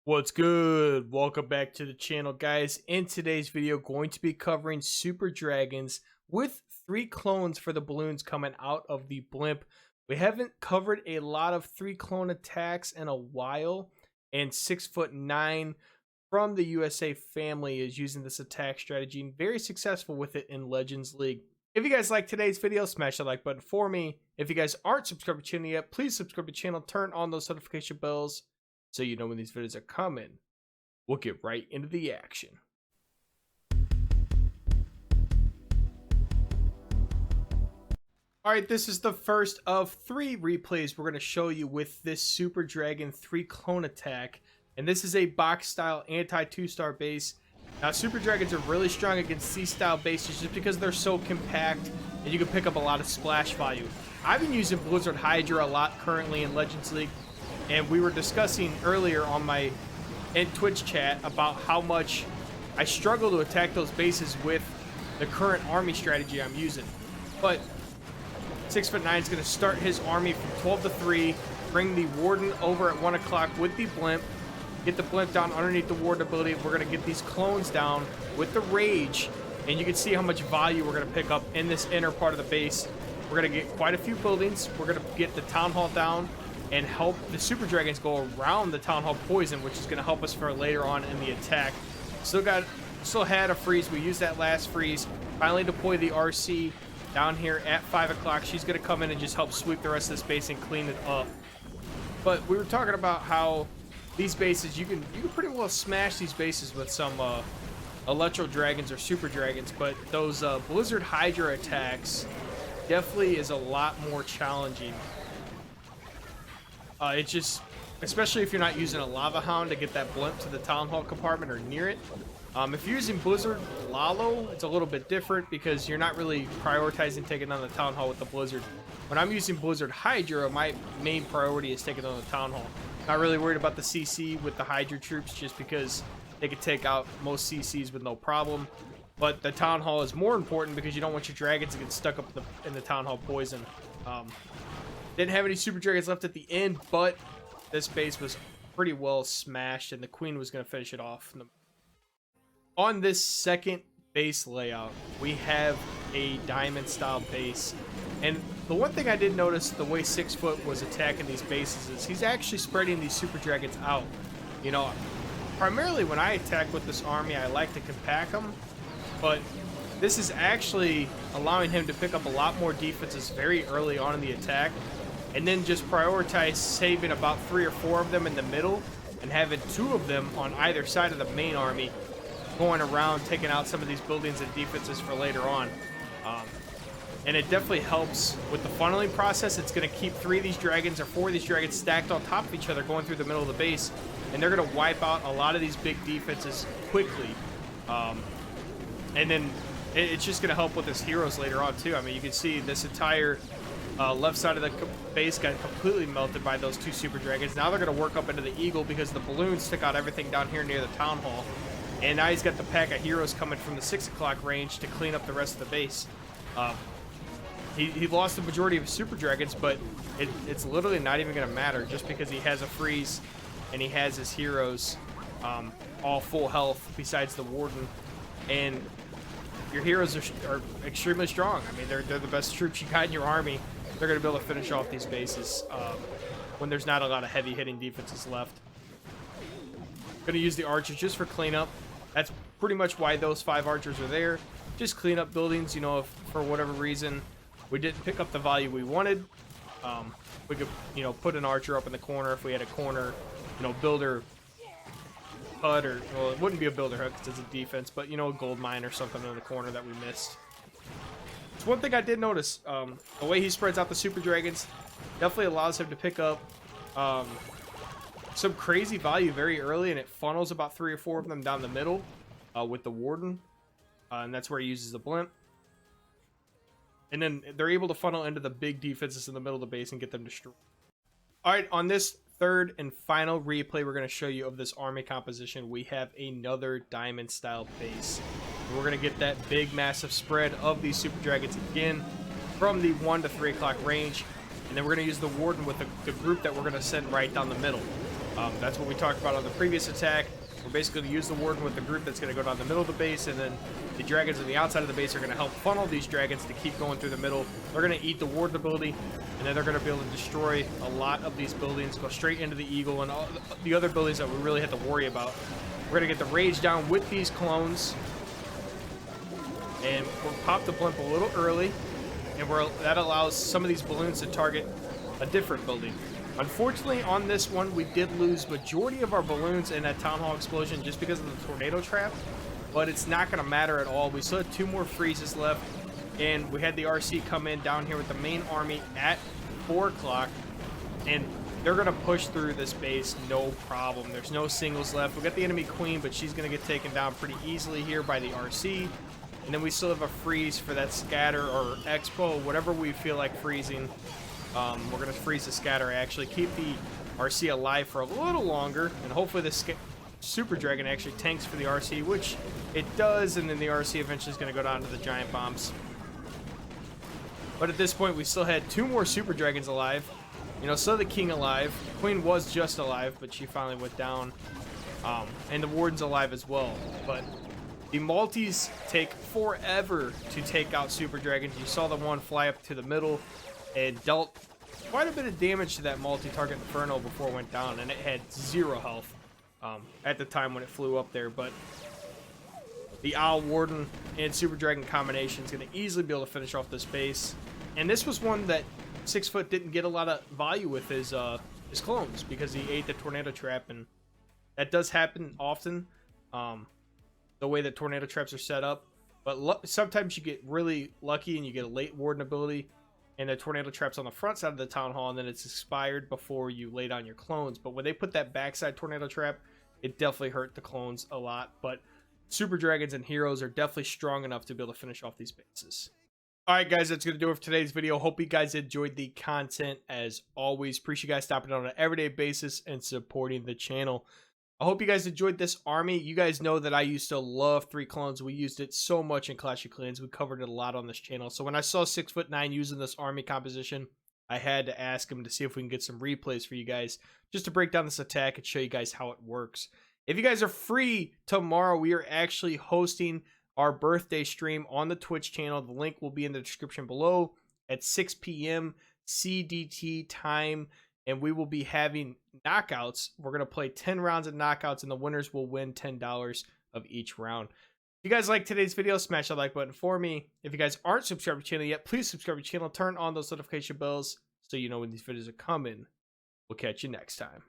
What's good? Welcome back to the channel, guys. In today's video, going to be covering super dragons with 3 clones for the balloons coming out of the blimp. We haven't covered a lot of 3 clone attacks in a while, and 6'9" from the USA family is using this attack strategy and very successful with it in Legends League. If you guys like today's video, smash the like button for me. If you guys aren't subscribed to the channel yet, please subscribe to the channel, turn on those notification bells so you know when these videos are coming. We'll get right into the action. Alright, this is the first of 3 replays we're going to show you with this Super Dragon 3 clone attack. And this is a box style anti-2-star base. Now, Super Dragons are really strong against C-style bases just because they're so compact and you can pick up a lot of splash value. I've been using Blizzard Hydra a lot currently in Legends League. And we were discussing earlier on my Twitch chat about how much I struggle to attack those bases with the current army strategy I'm using. But 6'9" is going to start his army from 12 to 3, bring the Warden over at 1 o'clock with the blimp, get the blimp down underneath the Warden ability. We're going to get these clones down with the Rage, and you can see how much value we're going to pick up in this inner part of the base. We're going to get quite a few buildings. We're going to get the Town Hall down and help the Super Dragons go around the Town Hall poison, which is going to help us for later on in the attack. Still had a freeze. We used that last freeze. Finally deploy the RC down here at 5 o'clock. She's going to come in and just help sweep the rest of this base and clean it up. But we were talking about how these bases, you can pretty well smash these bases with some Electro Dragons or Super Dragons, but those Blizzard Hydra attacks definitely is a lot more challenging. It's just, especially if you're not using a Lava Hound to get that blimp to the Town Hall compartment or near it. If you're using Blizzard Lalo, it's a little bit different because you're not really prioritizing taking on the Town Hall with the Blizzard. When I'm using Blizzard Hydra, my main priority is taking on the Town Hall. Not really worried about the CC with the Hydra troops just because they could take out most CCs with no problem. But the Town Hall is more important because you don't want your dragons to get stuck up in the Town Hall poison. Didn't have any Super Dragons left at the end, but this base was pretty well smashed, and the Queen was going to finish it off. On this second base layout, we have a diamond-style base. And the one thing I did notice, the way 6' was attacking these bases, is he's actually spreading these Super Dragons out. You know, primarily when I attack with this army, I like to compact them, but this is actually allowing him to pick up a lot more defenses very early on in the attack, and then just prioritize saving about 3 or 4 of them in the middle and having 2 of them on either side of the main army going around taking out some of these buildings and defenses for later on. And it definitely helps with the funneling process. It's going to keep 3 of these dragons or 4 of these dragons stacked on top of each other going through the middle of the base, and they're going to wipe out a lot of these big defenses quickly. And then it's just going to help with his heroes later on too. I mean, you can see this entire left side of the base got completely melted by those 2 Super Dragons. Now they're going to work up into the Eagle because the balloons took out everything down here near the Town Hall. And now he's got the pack of heroes coming from the 6 o'clock range to clean up the rest of the base. He lost the majority of his Super Dragons, but it's literally not even going to matter just because he has a freeze and he has his heroes all full health besides the Warden. And your heroes are extremely strong. I mean, they're the best troops you got in your army. They're going to be able to finish off these bases when there's not a lot of heavy hitting defenses left. Going to use the archers just for cleanup. That's pretty much why those 5 archers are there. Just clean up buildings, you know, if for whatever reason we didn't pick up the value we wanted. We could, you know, put an archer up in the corner if we had a corner, you know, builder hut, or, well, it wouldn't be a builder hut because it's a defense, but, you know, a gold mine or something in the corner that we missed. So one thing I did notice, the way he spreads out the Super Dragons definitely allows him to pick up some crazy value very early, and it funnels about 3 or 4 of them down the middle with the Warden, and that's where he uses the blimp. And then they're able to funnel into the big defenses in the middle of the base and get them destroyed. Alright, on this third and final replay we're going to show you of this army composition, we have another diamond style base. We're going to get that big massive spread of these Super Dragons again from the 1 to 3 o'clock range, and then we're going to use the Warden with the group that we're going to send right down the middle. That's what we talked about on the previous attack. We're basically going to use the warden with the group that's going to go down the middle of the base, and then the dragons on the outside of the base are going to help funnel these dragons to keep going through the middle. They're going to eat the warden ability, and then they're going to be able to destroy a lot of these buildings, go straight into the eagle and all the other buildings that we really have to worry about. We're going to get the rage down with these clones, and we'll pop the blimp a little early, and that allows some of these balloons to target a different building. Unfortunately, on this one, we did lose majority of our balloons in that town hall explosion just because of the tornado trap, but it's not going to matter at all. We still have 2 more freezes left, and we had the RC come in down here with the main army at 4 o'clock, and they're going to push through this base no problem. There's no singles left. We got the enemy queen, but she's going to get taken down pretty easily here by the RC, and then we still have a freeze for that scatter or expo, whatever we feel like freezing. We're going to freeze the scatter, actually keep the RC alive for a little longer, and hopefully the super dragon actually tanks for the RC, which it does, and then the RC eventually is going to go down to the giant bombs. But at this point, we still had 2 more super dragons alive. You know, still the king alive. The queen was just alive, but she finally went down. And the warden's alive as well. But the multis take forever to take out super dragons. You saw the one fly up to the middle and dealt quite a bit of damage to that multi-target inferno before it went down, and it had 0 health at the time when it flew up there. But the owl warden and super dragon combination is going to easily be able to finish off this base, and this was one that 6-foot didn't get a lot of value with his clones because he ate the tornado trap, and that does happen often, the way that tornado traps are set up. But sometimes you get really lucky and you get a late warden ability, and the tornado trap's on the front side of the town hall, and then it's expired before you lay down your clones. But when they put that backside tornado trap, it definitely hurt the clones a lot. But super dragons and heroes are definitely strong enough to be able to finish off these bases. Alright guys, that's going to do it for today's video. Hope you guys enjoyed the content as always. Appreciate you guys stopping on an everyday basis and supporting the channel. I hope you guys enjoyed this army. You guys know that I used to love 3 clones. We used it so much in Clash of Clans. We covered it a lot on this channel. So when I saw 6'9" using this army composition, I had to ask him to see if we can get some replays for you guys, just to break down this attack and show you guys how it works. If you guys are free tomorrow, we are actually hosting our birthday stream on the Twitch channel. The link will be in the description below at 6 p.m. CDT time. And we will be having knockouts. We're going to play 10 rounds of knockouts, and the winners will win $10 of each round. If you guys like today's video, smash that like button for me. If you guys aren't subscribed to the channel yet, please subscribe to the channel. Turn on those notification bells so you know when these videos are coming. We'll catch you next time.